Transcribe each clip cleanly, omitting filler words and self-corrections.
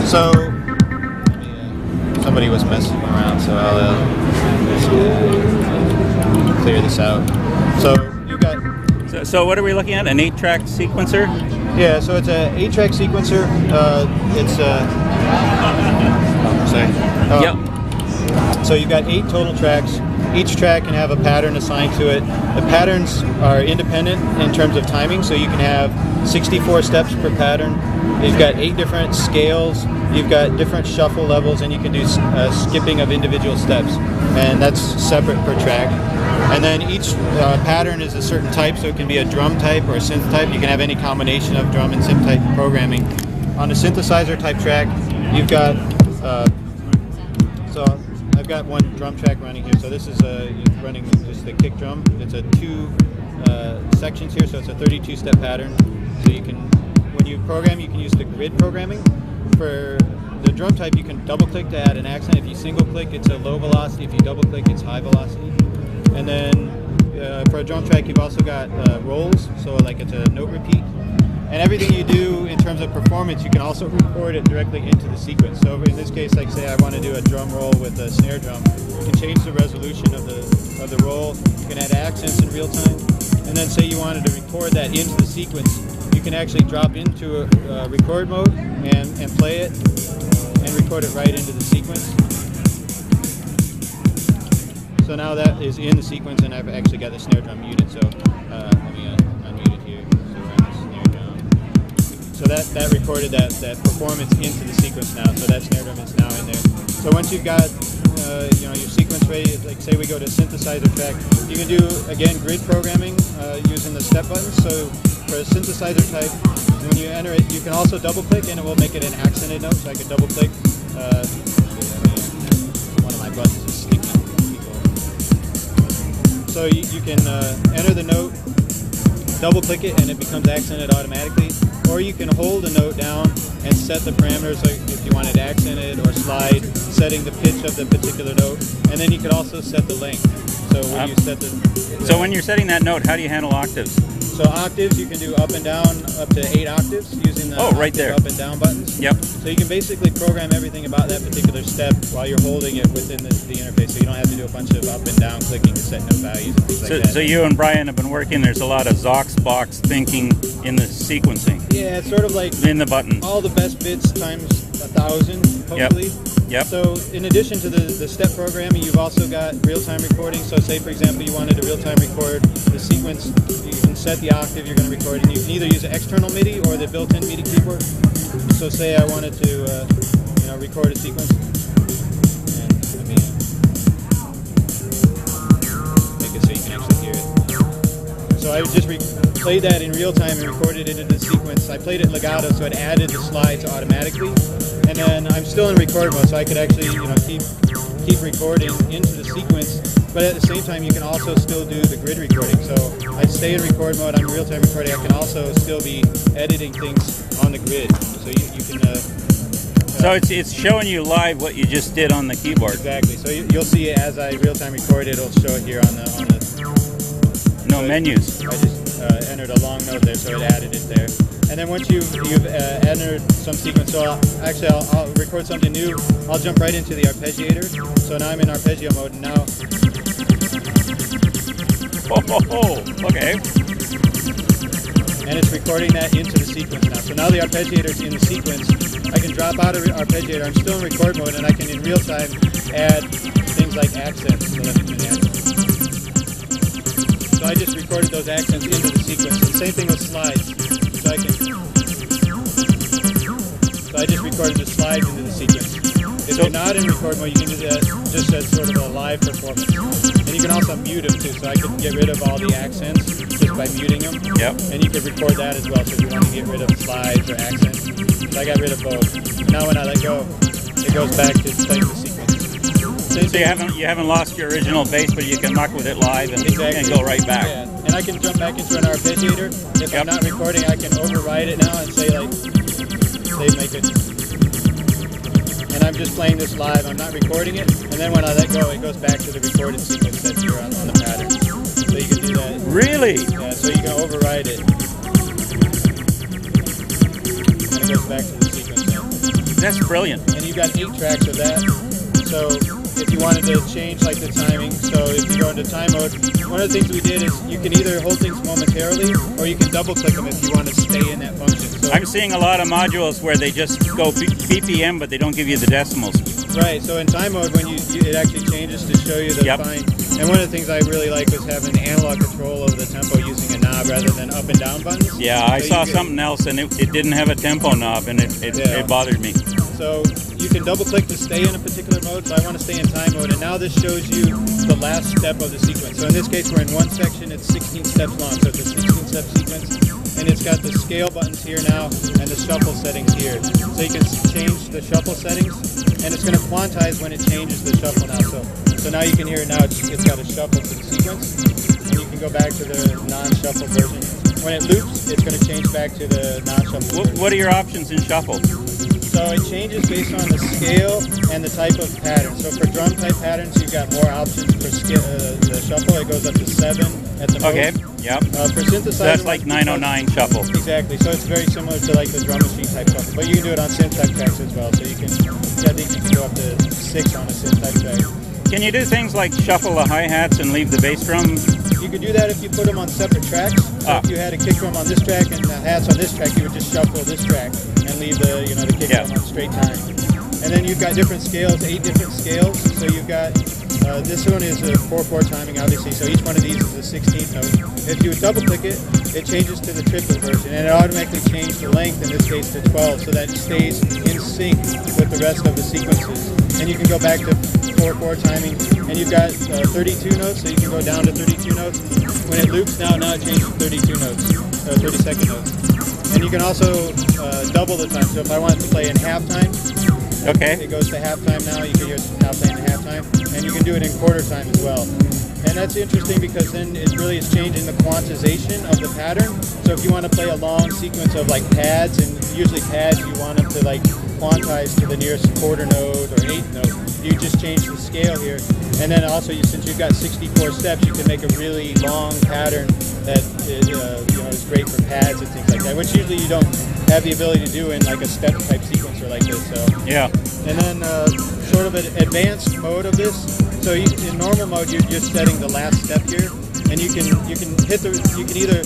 So, somebody was messing around, so I'll just clear this out. So you got. So what are we looking at? An 8-track sequencer? Yeah, so it's an 8-track sequencer. Yep. So you've got 8 total tracks. Each track can have a pattern assigned to it. The patterns are independent in terms of timing, so you can have 64 steps per pattern. You've got 8 different scales. You've got different shuffle levels, and you can do skipping of individual steps, and that's separate per track. And then each pattern is a certain type, so it can be a drum type or a synth type. You can have any combination of drum and synth type programming. On a synthesizer type track, you've got so I've got one drum track running here. So this is running just the kick drum. It's a 2 sections here, so it's a 32-step pattern. So you can, when you program, you can use the grid programming. For the drum type, you can double-click to add an accent. If you single-click, it's a low velocity. If you double-click, it's high velocity. And then for a drum track, you've also got rolls, so like it's a note repeat. And everything you do in terms of performance, you can also record it directly into the sequence. So in this case, like say I want to do a drum roll with a snare drum, you can change the resolution of the roll. You can add accents in real time. And then say you wanted to record that into the sequence, you can actually drop into a record mode and play it and record it right into the sequence. So now that is in the sequence, and I've actually got the snare drum muted. So let me unmute it here. So we're on the snare drum. So that recorded that performance into the sequence now. So that snare drum is now in there. So once you've got your sequence ready, like say we go to synthesizer track, you can do again grid programming using the step buttons. So for a synthesizer type, when you enter it, you can also double click, and it will make it an accented note. So I could double click. One of my buttons is sticky. So you can enter the note, double click it, and it becomes accented automatically. Or you can hold the note down and set the parameters, like if you wanted accented or slide, setting the pitch of the particular note. And then you could also set the length. So when you set so when you're setting that note, how do you handle octaves? So octaves, you can do up and down up to 8 octaves using the right there. Up and down buttons. Yep. So you can basically program everything about that particular step while you're holding it within the interface. So you don't have to do a bunch of up and down clicking to set note values and things like that. So you and Brian have been working, there's a lot of Zox box thinking in the sequencing. Yeah, it's sort of like in the buttons. All the best bits times 1,000, hopefully. Yep. So in addition to the step programming, you've also got real-time recording. So say, for example, you wanted to real-time record the sequence. You can set the octave you're going to record, and you can either use an external Midi or the built-in Midi keyboard. So say I wanted to record a sequence. And let me make it so you can actually hear it. So I just played that in real time and recorded it into the sequence. I played it legato, so it added the slides automatically. And then I'm still in record mode, so I could actually keep recording into the sequence. But at the same time, you can also still do the grid recording. So I stay in record mode, I'm real-time recording. I can also still be editing things on the grid. So you can... so it's showing you live what you just did on the keyboard. Exactly. So you'll see as I real-time record it, it'll show it here on the no menus. I just entered a long note there, so it added it there. And then once you've entered some sequence, so I'll record something new. I'll jump right into the arpeggiator. So now I'm in arpeggio mode, and now... Okay. And it's recording that into the sequence now. So now the arpeggiator's in the sequence. I can drop out of arpeggiator. I'm still in record mode, and I can in real time add things like accents. So I just recorded those accents into the sequence. And same thing with slides. So I just recorded the slides into the sequence. If you're not in record mode, you can do that just as sort of a live performance. And you can also mute them too, so I can get rid of all the accents just by muting them. Yep. And you can record that as well, so if you want to get rid of slides or accents. So I got rid of both. Now when I let go, it goes back to playing the sequence. So you haven't lost your original bass, but you can muck with it live and go right back. Yeah. And I can jump back into an arpeggiator. If I'm not recording, I can override it now and say make it. And I'm just playing this live. I'm not recording it. And then when I let go, it goes back to the recorded sequence that's here on the pattern. So you can do that. Really? Yeah. So you can override it. And it goes back to the sequence now. That's brilliant. And you've got 8 tracks of that. So if you wanted to change like the timing, so if you go into time mode, one of the things we did is you can either hold things momentarily or you can double click them if you want to stay in that function. So, I'm seeing a lot of modules where they just go BPM, but they don't give you the decimals. right, so in time mode, when it actually changes to show you the fine. And one of the things I really like was having analog control of the tempo using a knob rather than up and down buttons. Yeah, I saw something else, and it didn't have a tempo knob, and it bothered me. So you can double click to stay in a particular mode. So I want to stay in time mode, and now this shows you the last step of the sequence. So in this case, we're in one section. It's 16 steps long, so it's a 16-step sequence, and it's got the scale buttons here now and the shuffle settings here. So you can change the shuffle settings, and it's going to quantize when it changes the shuffle now. So now you can hear it now. It's got a shuffle to the sequence, and you can go back to the non-shuffle version. When it loops, it's going to change back to the non-shuffle version. What are your options in shuffle? So it changes based on the scale and the type of pattern. So for drum type patterns, you've got more options for the shuffle. It goes up to 7 at the most. Okay, yep. For synthesizer, So that's like 909 shuffle. Exactly. So it's very similar to like the drum machine type shuffle, but you can do it on synth type tracks as well. So you can, I think you can go up to 6 on a synth type track. Can you do things like shuffle the hi-hats and leave the bass drum? You could do that if you put them on separate tracks. So if you had a kick drum on this track and the hats on this track, you would just shuffle this track and leave the the kick drum on straight time. And then you've got different scales, 8 different scales. So you've got this one is a 4/4 timing, obviously. So each one of these is a 16th note. If you would double click it, it changes to the triplet version, and it automatically changes the length in this case to 12, so that it stays in sync with the rest of the sequences. And you can go back to 4/4 timing, and you've got 32 notes, so you can go down to 32 notes. When it loops now it changes to 32 notes, 30-second notes. And you can also double the time. So if I wanted to play in halftime, it goes to halftime now. You can hear halftime and halftime, and you can do it in quarter time as well. And that's interesting because then it really is changing the quantization of the pattern. So if you want to play a long sequence of like pads, and usually pads you want them to like quantize to the nearest quarter note or 8th note, you just change the scale here. And then also, since you've got 64 steps, you can make a really long pattern that is great for pads and things like that, which usually you don't have the ability to do in like a step type sequencer like this. So yeah. And then sort of an advanced mode of this. So in normal mode, you're just setting the last step here, and you can either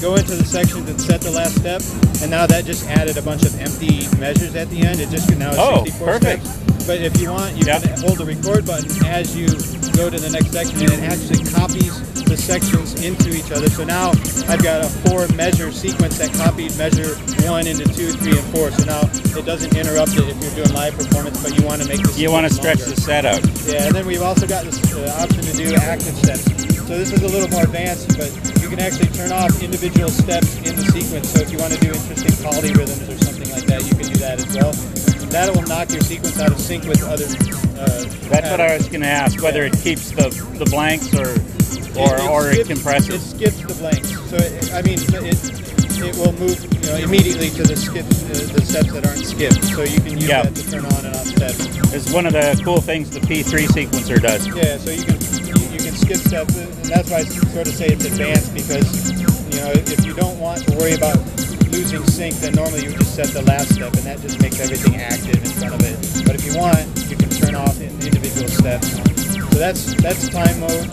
go into the sections and set the last step, and now that just added a bunch of empty measures at the end. It just now it's 64 perfect. steps. But if you want, you can hold the record button as you go to the next section, and it actually copies the sections into each other. So now I've got a 4-measure sequence that copied measure 1 into 2, 3, and 4. So now it doesn't interrupt it if you're doing live performance, but you want to make this. You want to stretch the set out. Yeah, and then we've also got this option to do active steps. So this is a little more advanced, but you can actually turn off individual steps in the sequence. So if you want to do interesting polyrhythms or something like that, you can do that as well. That will knock your sequence out of sync with other. That's what I was going to ask, whether it keeps the blanks or it compresses. It skips the blanks, so it will move immediately to the steps that aren't skipped. So you can use that to turn on and off steps. It's one of the cool things the P3 sequencer does. Yeah, so you can skip steps, and that's why I sort of say it's advanced, because if you don't want to worry about losing sync, then normally you would just set the last step, and that just makes everything active in front of it. But if you want, you can turn off individual steps. So that's time mode.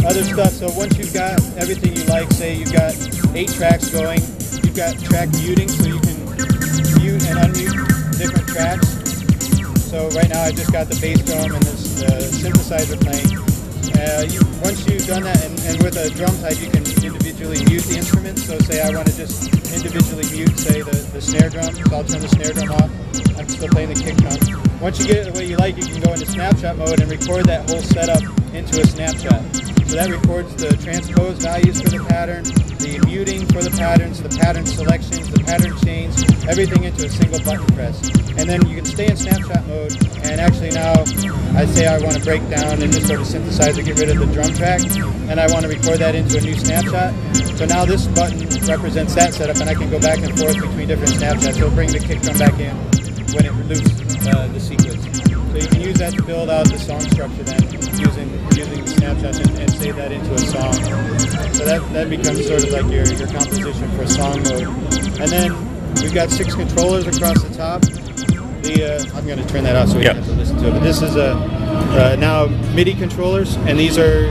Other stuff, so once you've got everything you like, say you've got 8 tracks going, you've got track muting, so you can mute and unmute different tracks. So right now I've just got the bass drum and this synthesizer playing. Once you've done that, and with a drum type, you can individually mute the instruments. So say I want to just individually mute, say, the snare drum, so I'll turn the snare drum off. I'm still playing the kick drum. Once you get it the way you like, you can go into snapshot mode and record that whole setup into a snapshot. So that records the transpose values for the pattern, the muting for the patterns, the pattern selections, the pattern chains, everything into a single button press. And then you can stay in snapshot mode, and actually now I say I want to break down in this sort of synthesizer, get rid of the drum track, and I want to record that into a new snapshot. So now this button represents that setup, and I can go back and forth between different snapshots. It'll bring the kick drum back in when it loops the sequence. So you can use that to build out the song structure then, using the snapshots and save that into a song. So that becomes sort of like your composition for song mode. And then We've got 6 controllers across the top. I'm going to turn that off so we Yep. don't have to listen to it. But this is now MIDI controllers, and these are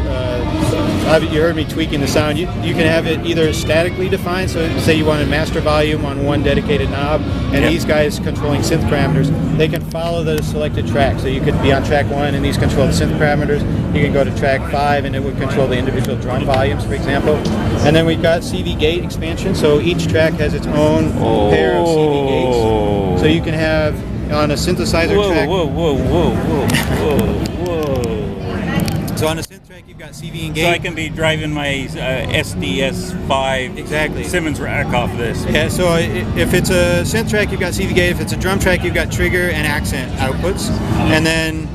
you heard me tweaking the sound. You can have it either statically defined, so say you wanted master volume on one dedicated knob, and Yep. these guys controlling synth parameters, they can follow the selected track. So you could be on track 1 and these control the synth parameters. You can go to track 5 and it would control the individual drum volumes, for example. And then we've got CV gate expansion, so each track has its own pair of CV gates. So you can have on a synthesizer track. Whoa, whoa, whoa, whoa, whoa, whoa. So on a synth track, you've got CV and gate. So I can be driving my SDS5 Exactly. Simmons rack off this. Yeah, so if it's a synth track, you've got CV gate. If it's a drum track, you've got trigger and accent outputs. And then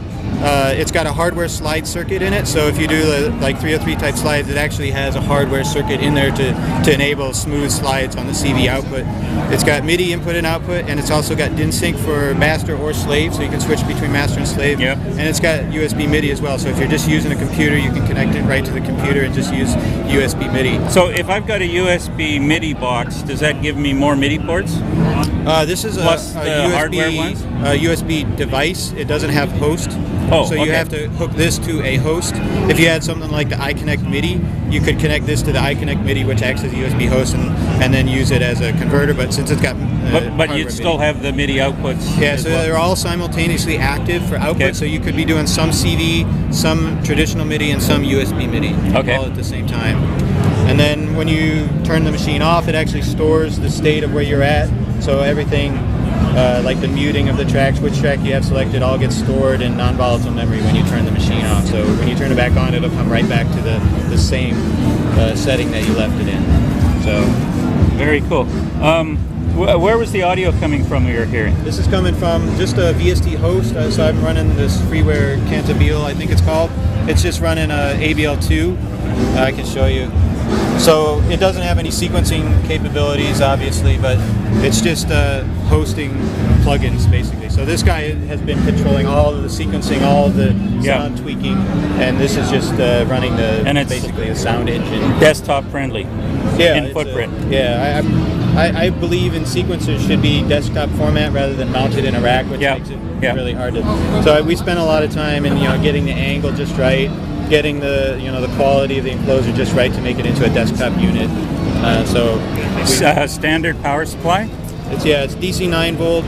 it's got a hardware slide circuit in it. So if you do like 303 type slides, it actually has a hardware circuit in there to enable smooth slides on the CV output. It's got MIDI input and output, and it's also got DIN sync for master or slave, so you can switch between master and slave. Yep. And it's got USB MIDI as well. So if you're just using a computer, you can connect it right to the computer and just use USB MIDI. So if I've got a USB MIDI box, does that give me more MIDI ports? This is a Plus the USB, hardware ones? USB device. It doesn't have host. Oh, so you okay. have to hook this to a host. If you had something like the iConnect MIDI, you could connect this to the iConnect MIDI, which acts as a USB host, and then use it as a converter. But since it's got But you'd still have the MIDI outputs. yeah, as so well. they're all simultaneously active for output. Okay. So you could be doing some CV, some traditional MIDI, and some USB MIDI Okay. all at the same time. And then when you turn the machine off, it actually stores the state of where you're at. So everything, like the muting of the tracks, which track you have selected, all gets stored in non-volatile memory when you turn the machine off. So when you turn it back on, it'll come right back to the same setting that you left it in. So Very cool. Where was the audio coming from we were hearing? this is coming from just a VST host. So I'm running this freeware Cantabile, I think it's called. It's just running a ABL2. I can show you. So it doesn't have any sequencing capabilities, obviously, but it's just hosting plugins, basically. So this guy has been controlling all of the sequencing, all of the sound tweaking, and this is just running And it's basically the sound engine. Desktop friendly. Yeah, in it's footprint. I believe in sequencers should be desktop format rather than mounted in a rack, which makes it really hard to. So we spent a lot of time in getting the angle just right, getting the the quality of the enclosure just right to make it into a desktop unit. Standard power supply. It's DC 9 volt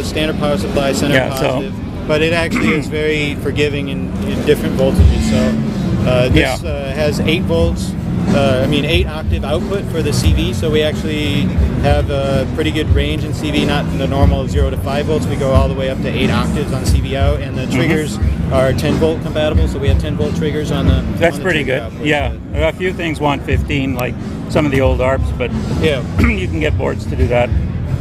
standard power supply, center positive, but it actually is very forgiving in different voltages. So this has 8 volts. 8 octave output for the CV, so we actually have a pretty good range in CV, not the normal 0 to 5 volts. We go all the way up to 8 octaves on CV out, and the triggers are 10 volt compatible, so we have 10 volt triggers on the. That's pretty good. Output. Yeah, a few things want 15, like some of the old ARPs, but you can get boards to do that.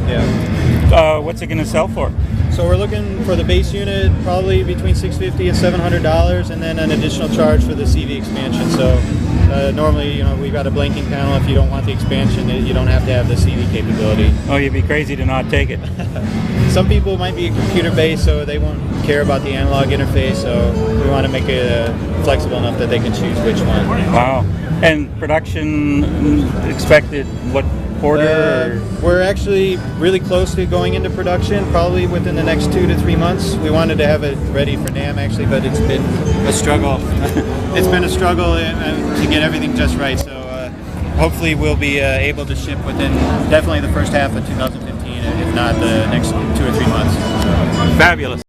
Yeah. What's it going to sell for? So we're looking for the base unit probably between $650 and $700, and then an additional charge for the CV expansion. So normally, we've got a blanking panel. If you don't want the expansion, you don't have to have the CV capability. Oh, you'd be crazy to not take it. Some people might be computer-based, so they won't care about the analog interface. So we want to make it flexible enough that they can choose which one. Wow. And production expected what quarter? We're actually really close to going into production, probably within the next 2 to 3 months. We wanted to have it ready for NAMM actually, but it's been a struggle. It's been a struggle to get everything just right. So hopefully we'll be able to ship within definitely the first half of 2015, if not the next 2 or 3 months. Fabulous.